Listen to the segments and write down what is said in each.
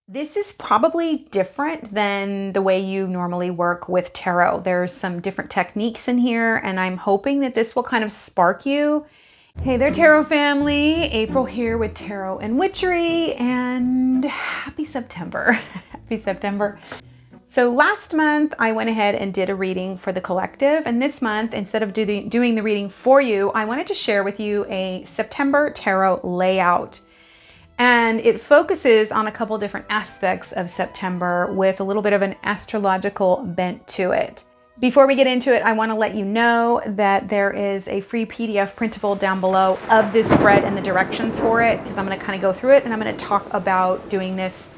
This is probably different than the way you normally work with tarot. There's some different techniques in here, and I'm hoping that this will kind of spark you. Hey there, tarot family. April here with Tarot and Witchery, and happy September. Happy September. So last month, I went ahead and did a reading for the collective, and this month, instead of doing the reading for you, I wanted to share with you a September tarot layout. And it focuses on a couple different aspects of September with a little bit of an astrological bent to it. Before we get into it, I want to let you know that there is a free PDF printable down below of this spread and the directions for it, because I'm going to kind of go through it and I'm going to talk about doing this.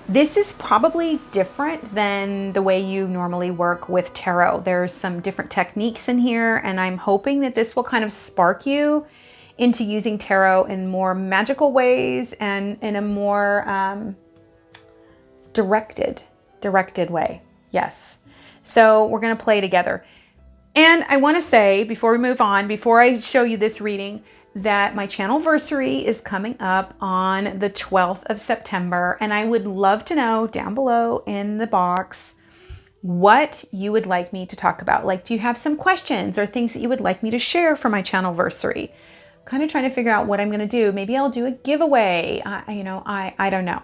This is probably different than the way you normally work with tarot. There's some different techniques in here, and I'm hoping that this will kind of spark you into using tarot in more magical ways and in a more directed way. Yes. So we're going to play together. And I want to say, before we move on, before I show you this reading, that my channelversary is coming up on the 12th of September. And I would love to know down below in the box what you would like me to talk about. Like, do you have some questions or things that you would like me to share for my channelversary? Kind of trying to figure out what I'm going to do. Maybe I'll do a giveaway. I don't know.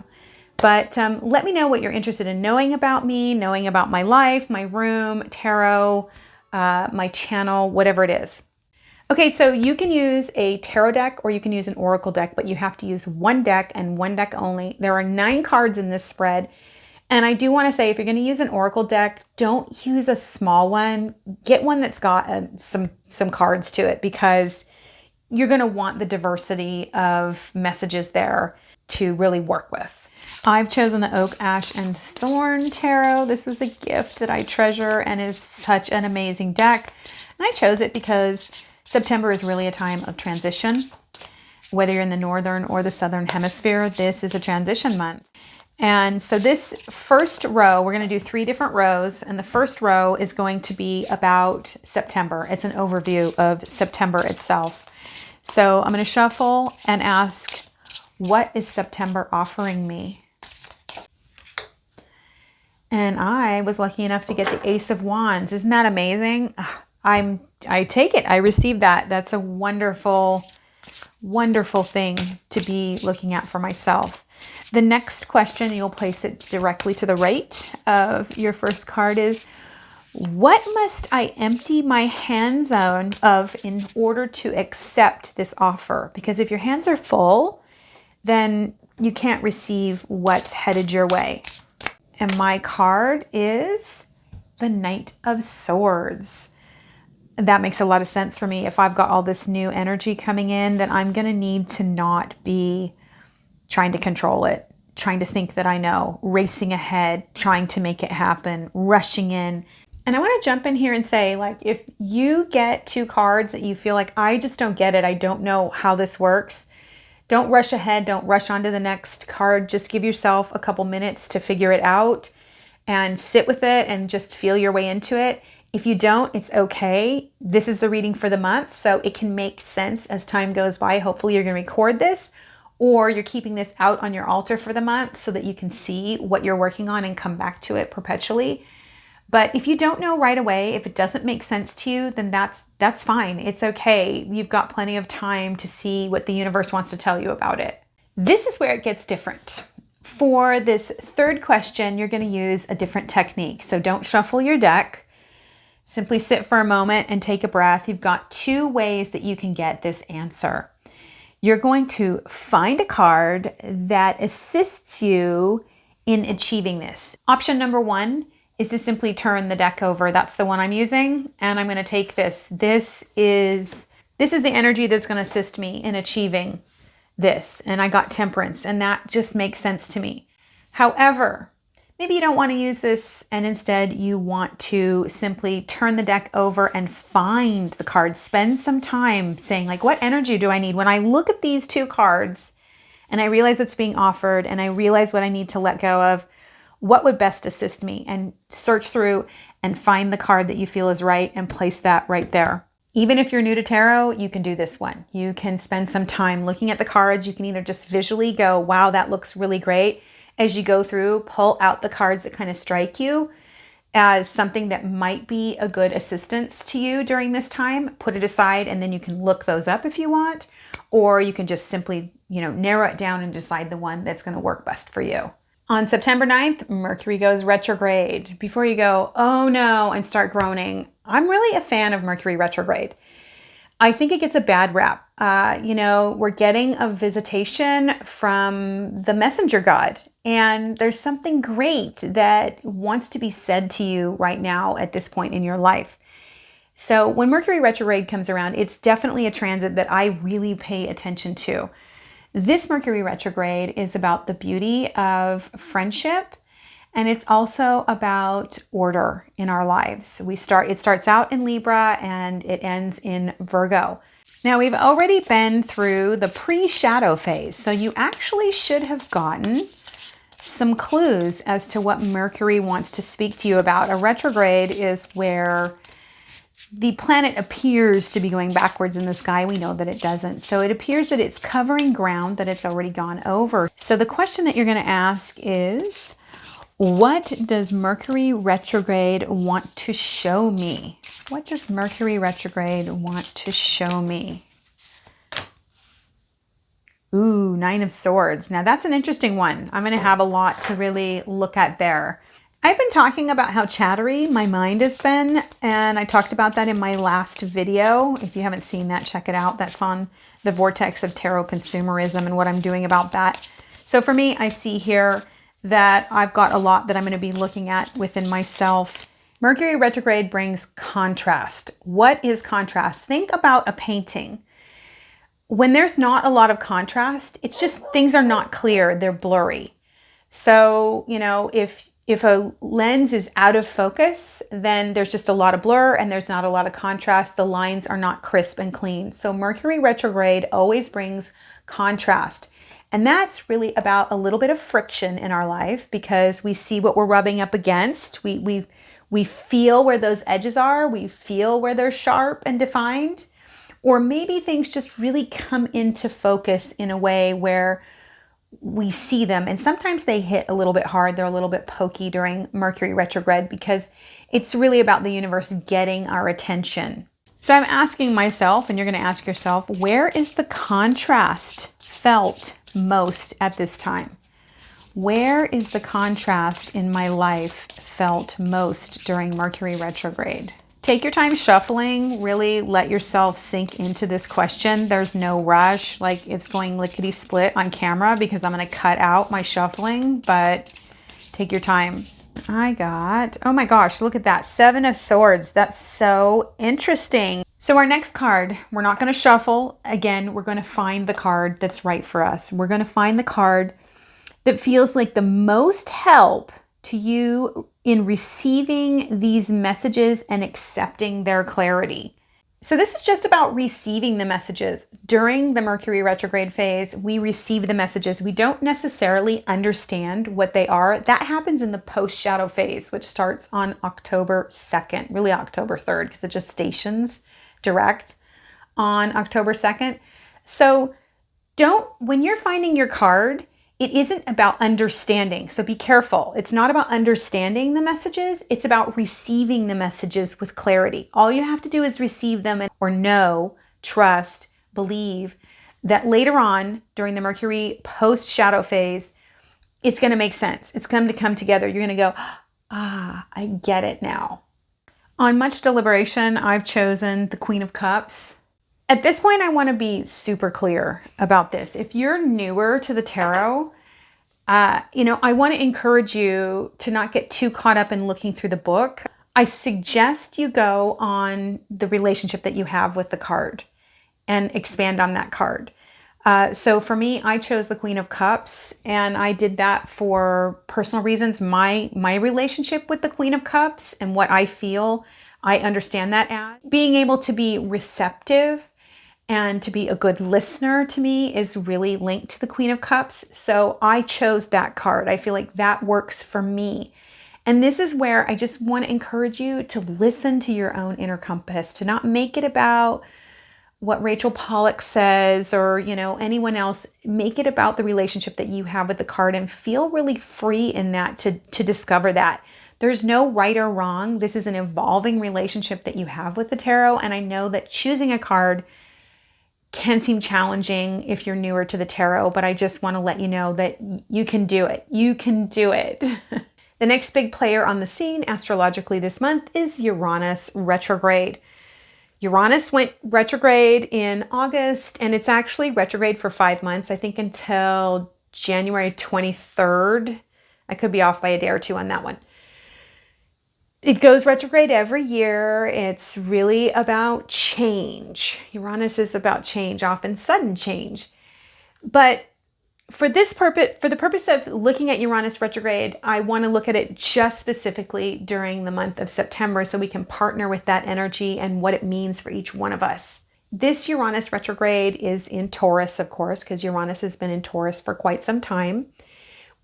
But let me know what you're interested in knowing about me, knowing about my life, my room, tarot, my channel, whatever it is. Okay, so you can use a tarot deck or you can use an oracle deck, but you have to use one deck and one deck only. There are 9 cards in this spread. And I do want to say, if you're going to use an oracle deck, don't use a small one. Get one that's got some cards to it, because you're going to want the diversity of messages there to really work with. I've chosen the Oak, Ash, and Thorn Tarot. This was a gift that I treasure and is such an amazing deck. And I chose it because September is really a time of transition. Whether you're in the northern or the southern hemisphere, this is a transition month. And so this first row, we're going to do 3 different rows. And the first row is going to be about September. It's an overview of September itself. So I'm going to shuffle and ask, what is September offering me? And I was lucky enough to get the Ace of Wands. Isn't that amazing? I take it. I received that. That's a wonderful, wonderful thing to be looking at for myself. The next question, you'll place it directly to the right of your first card, is, what must I empty my hands of in order to accept this offer? Because if your hands are full, then you can't receive what's headed your way. And my card is the Knight of Swords. That makes a lot of sense for me. If I've got all this new energy coming in, then I'm going to need to not be trying to control it, trying to think that I know, racing ahead, trying to make it happen, rushing in. And I want to jump in here and say, like, if you get 2 cards that you feel like, I just don't get it, I don't know how this works, don't rush ahead, don't rush on to the next card. Just give yourself a couple minutes to figure it out and sit with it and just feel your way into it. If you don't, it's okay. This is the reading for the month, so it can make sense as time goes by. Hopefully you're going to record this, or you're keeping this out on your altar for the month so that you can see what you're working on and come back to it perpetually. But if you don't know right away, if it doesn't make sense to you, then that's fine. It's okay. You've got plenty of time to see what the universe wants to tell you about it. This is where it gets different. For this third question, you're going to use a different technique. So don't shuffle your deck. Simply sit for a moment and take a breath. You've got 2 ways that you can get this answer. You're going to find a card that assists you in achieving this. Option number 1 is to simply turn the deck over. That's the one I'm using, and I'm going to take this. This is the energy that's going to assist me in achieving this. And I got Temperance, and that just makes sense to me. However, maybe you don't want to use this, and instead you want to simply turn the deck over and find the cards. Spend some time saying, like, what energy do I need? When I look at these 2 cards and I realize what's being offered and I realize what I need to let go of, what would best assist me? And search through and find the card that you feel is right and place that right there. Even if you're new to tarot, you can do this one. You can spend some time looking at the cards. You can either just visually go, wow, that looks really great, as you go through, pull out the cards that kind of strike you as something that might be a good assistance to you during this time. Put it aside, and then you can look those up if you want, or you can just simply, narrow it down and decide the one that's going to work best for you. On September 9th, Mercury goes retrograde. Before you go, oh no, and start groaning, I'm really a fan of Mercury retrograde. I think it gets a bad rap. We're getting a visitation from the messenger god, and there's something great that wants to be said to you right now at this point in your life. So when Mercury retrograde comes around, it's definitely a transit that I really pay attention to. This Mercury retrograde is about the beauty of friendship, and it's also about order in our lives. It starts out in Libra and it ends in Virgo. Now, we've already been through the pre-shadow phase, so you actually should have gotten some clues as to what Mercury wants to speak to you about. A retrograde is where the planet appears to be going backwards in the sky. We know that it doesn't. So it appears that it's covering ground that it's already gone over. So the question that you're going to ask is, what does Mercury retrograde want to show me? What does Mercury retrograde want to show me? Ooh, Nine of Swords. Now that's an interesting one. I'm going to have a lot to really look at there. I've been talking about how chattery my mind has been, and I talked about that in my last video. If you haven't seen that, check it out. That's on the vortex of tarot consumerism and what I'm doing about that. So for me, I see here that I've got a lot that I'm going to be looking at within myself. Mercury retrograde brings contrast. What is contrast? Think about a painting. When there's not a lot of contrast, it's just things are not clear. They're blurry. So, if a lens is out of focus, then there's just a lot of blur and there's not a lot of contrast. The lines are not crisp and clean. So Mercury retrograde always brings contrast. And that's really about a little bit of friction in our life, because we see what we're rubbing up against. We feel where those edges are. We feel where they're sharp and defined. Or maybe things just really come into focus in a way where we see them. And sometimes they hit a little bit hard. They're a little bit pokey during Mercury retrograde, because it's really about the universe getting our attention. So I'm asking myself, and you're going to ask yourself, where is the contrast felt most at this time? Where is the contrast in my life felt most during Mercury retrograde? Take your time shuffling. Really let yourself sink into this question. There's no rush, like it's going lickety split on camera, because I'm going to cut out my shuffling, but take your time. Oh my gosh, look at that. 7 of Swords. That's so interesting. So our next card, we're not going to shuffle. Again, we're going to find the card that's right for us. We're going to find the card that feels like the most help to you in receiving these messages and accepting their clarity. So this is just about receiving the messages. During the Mercury retrograde phase, we receive the messages. We don't necessarily understand what they are. That happens in the post-shadow phase, which starts on October 2nd, really October 3rd, because it just stations direct on October 2nd. So when you're finding your card, it isn't about understanding. So be careful. It's not about understanding the messages. It's about receiving the messages with clarity. All you have to do is receive them or know, trust, believe that later on during the Mercury post-shadow phase, it's going to make sense. It's going to come together. You're going to go, I get it now. On much deliberation, I've chosen the Queen of Cups. At this point, I want to be super clear about this. If you're newer to the tarot, I want to encourage you to not get too caught up in looking through the book. I suggest you go on the relationship that you have with the card and expand on that card. So for me, I chose the Queen of Cups, and I did that for personal reasons. My relationship with the Queen of Cups and what I feel, I understand that as being able to be receptive and to be a good listener to me is really linked to the Queen of Cups. So I chose that card. I feel like that works for me. And this is where I just want to encourage you to listen to your own inner compass, to not make it about what Rachel Pollack says, or, you know, anyone else. Make it about the relationship that you have with the card and feel really free in that to discover that. There's no right or wrong. This is an evolving relationship that you have with the tarot. And I know that choosing a card can seem challenging if you're newer to the tarot, but I just want to let you know that you can do it. You can do it. The next big player on the scene astrologically this month is Uranus retrograde. Uranus went retrograde in August, and it's actually retrograde for 5 months, I think until January 23rd. I could be off by a day or two on that one. It goes retrograde every year. It's really about change. Uranus is about change, often sudden change. But for the purpose of looking at Uranus retrograde, I want to look at it just specifically during the month of September so we can partner with that energy and what it means for each one of us. This Uranus retrograde is in Taurus, of course, because Uranus has been in Taurus for quite some time.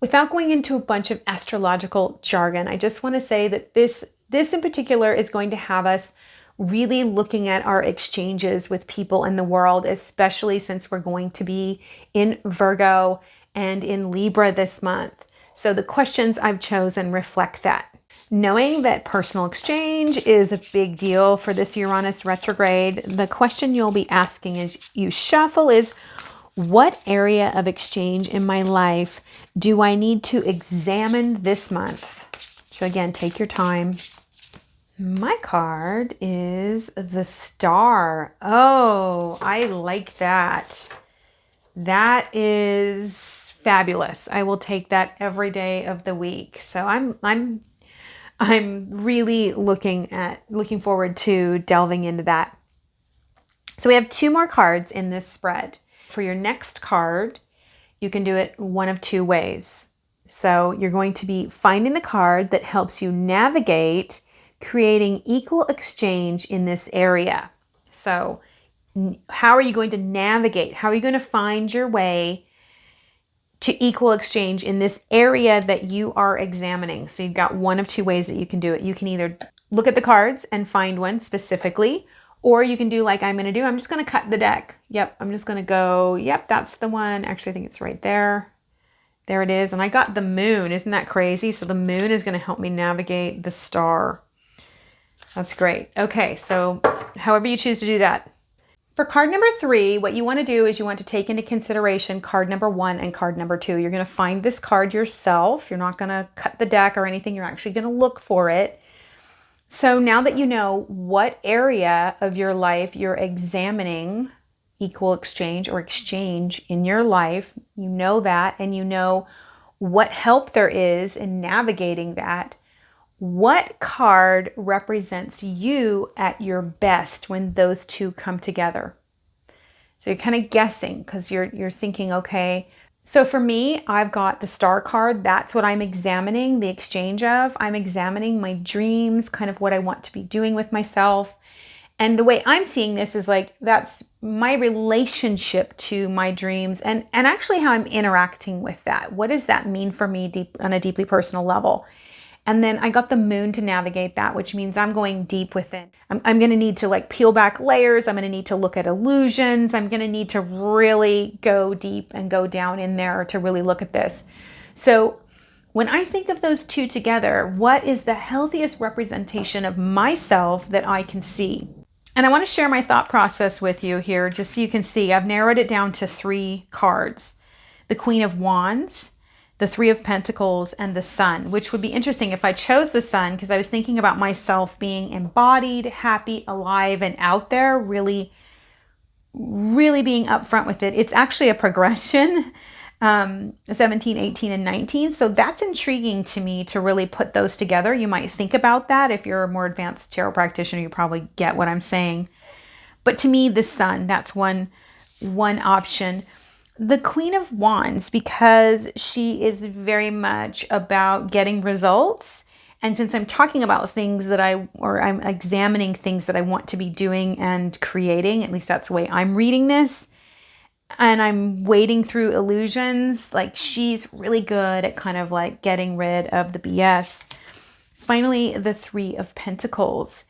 Without going into a bunch of astrological jargon, I just want to say that this in particular is going to have us really looking at our exchanges with people in the world, especially since we're going to be in Virgo and in Libra this month. So the questions I've chosen reflect that. Knowing that personal exchange is a big deal for this Uranus retrograde, the question you'll be asking as you shuffle is, what area of exchange in my life do I need to examine this month? So again, take your time. My card is the Star. Oh, I like that. That is fabulous. I will take that every day of the week. So I'm really looking forward to delving into that. So we have 2 more cards in this spread. For your next card, you can do it one of 2 ways. So you're going to be finding the card that helps you navigate creating equal exchange in this area. So how are you going to navigate? How are you going to find your way to equal exchange in this area that you are examining? So you've got one of 2 ways that you can do it. You can either look at the cards and find one specifically, or you can do like I'm going to do. I'm just going to cut the deck. Yep, I'm just going to go, yep, that's the one. Actually, I think it's right there. There it is. And I got the moon. Isn't that crazy? So the moon is going to help me navigate the Star. That's great. Okay, so however you choose to do that. For card number 3, what you want to do is you want to take into consideration card number 1 and card number 2. You're going to find this card yourself. You're not going to cut the deck or anything. You're actually going to look for it. So now that you know what area of your life you're examining equal exchange or exchange in your life, you know that, and you know what help there is in navigating that. What card represents you at your best when those 2 come together? So you're kind of guessing because you're thinking, okay, so for me, I've got the Star card. That's what I'm examining the exchange of. I'm examining my dreams, kind of what I want to be doing with myself. And the way I'm seeing this is like, that's my relationship to my dreams and actually how I'm interacting with that. What does that mean for me on a deeply personal level? And then I got the moon to navigate that, which means I'm going deep within. I'm going to need to like peel back layers. I'm going to need to look at illusions. I'm going to need to really go deep and go down in there to really look at this. So when I think of those 2 together, what is the healthiest representation of myself that I can see? And I want to share my thought process with you here, just so you can see. I've narrowed it down to 3 cards. The Queen of Wands, the 3 of Pentacles, and the Sun, which would be interesting if I chose the Sun, because I was thinking about myself being embodied, happy, alive, and out there, really, really being upfront with it. It's actually a progression, 17, 18, and 19. So that's intriguing to me to really put those together. You might think about that. If you're a more advanced tarot practitioner, you probably get what I'm saying. But to me, the Sun, that's one option. The Queen of Wands, because she is very much about getting results. And since I'm talking about things that I'm examining things that I want to be doing and creating, at least that's the way I'm reading this, and I'm wading through illusions, like she's really good at kind of like getting rid of the BS. Finally, the 3 of Pentacles.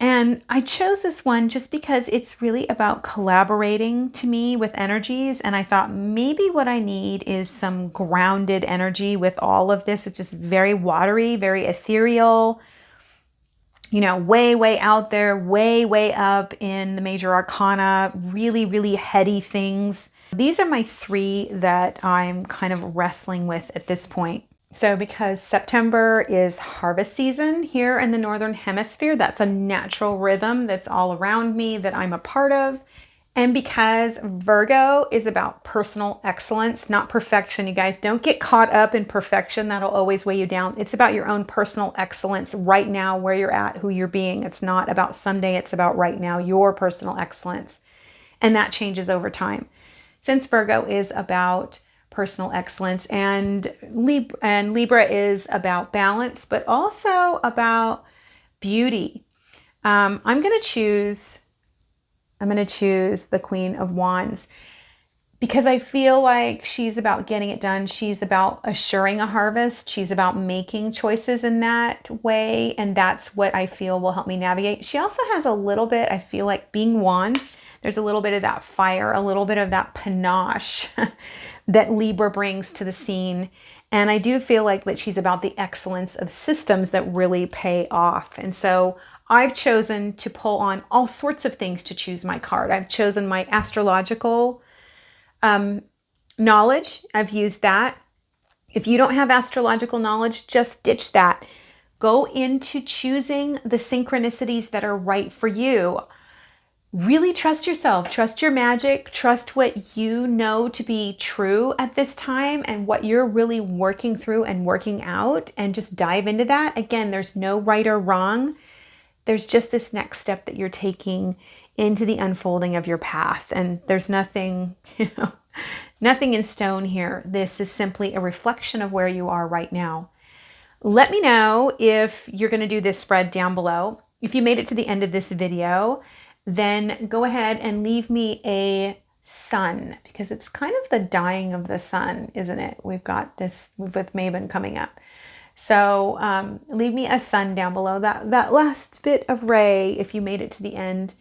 And I chose this one just because it's really about collaborating to me with energies. And I thought maybe what I need is some grounded energy with all of this, which is very watery, very ethereal, you know, way, way out there, way, way up in the major arcana, really, really heady things. These are my three that I'm kind of wrestling with at this point. So because September is harvest season here in the Northern Hemisphere, that's a natural rhythm that's all around me that I'm a part of. And because Virgo is about personal excellence, not perfection, you guys don't get caught up in perfection. That'll always weigh you down. It's about your own personal excellence right now, where you're at, who you're being. It's not about someday, it's about right now, your personal excellence. And that changes over time. Since Virgo is about personal excellence and Libra is about balance, but also about beauty. I'm going to choose the Queen of Wands because I feel like she's about getting it done. She's about assuring a harvest. She's about making choices in that way. And that's what I feel will help me navigate. She also has a little bit, I feel like being wands, there's a little bit of that fire, a little bit of that panache that Libra brings to the scene. And I do feel like that she's about the excellence of systems that really pay off. And so I've chosen to pull on all sorts of things to choose my card. I've chosen my astrological knowledge. I've used that. If you don't have astrological knowledge, just ditch that. Go into choosing the synchronicities that are right for you. Really trust yourself, trust your magic, trust what you know to be true at this time and what you're really working through and working out, and just dive into that. Again, there's no right or wrong. There's just this next step that you're taking into the unfolding of your path. And there's nothing, nothing in stone here. This is simply a reflection of where you are right now. Let me know if you're going to do this spread down below. If you made it to the end of this video, then go ahead and leave me a sun, because it's kind of the dying of the sun, isn't it? We've got this with Mabon coming up. So leave me a sun down below, that last bit of ray, if you made it to the end.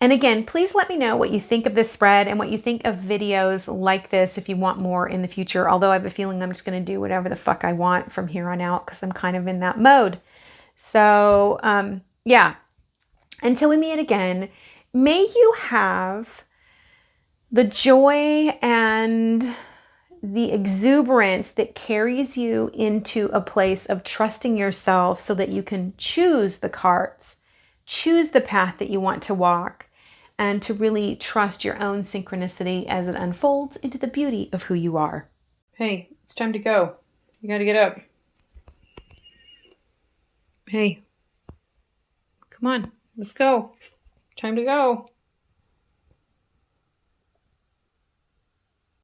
And again, please let me know what you think of this spread and what you think of videos like this if you want more in the future. Although I have a feeling I'm just going to do whatever the fuck I want from here on out because I'm kind of in that mode. So yeah, until we meet again, may you have the joy and the exuberance that carries you into a place of trusting yourself so that you can choose the cards, choose the path that you want to walk, and to really trust your own synchronicity as it unfolds into the beauty of who you are. Hey, it's time to go. You got to get up. Hey, come on, let's go. Time to go.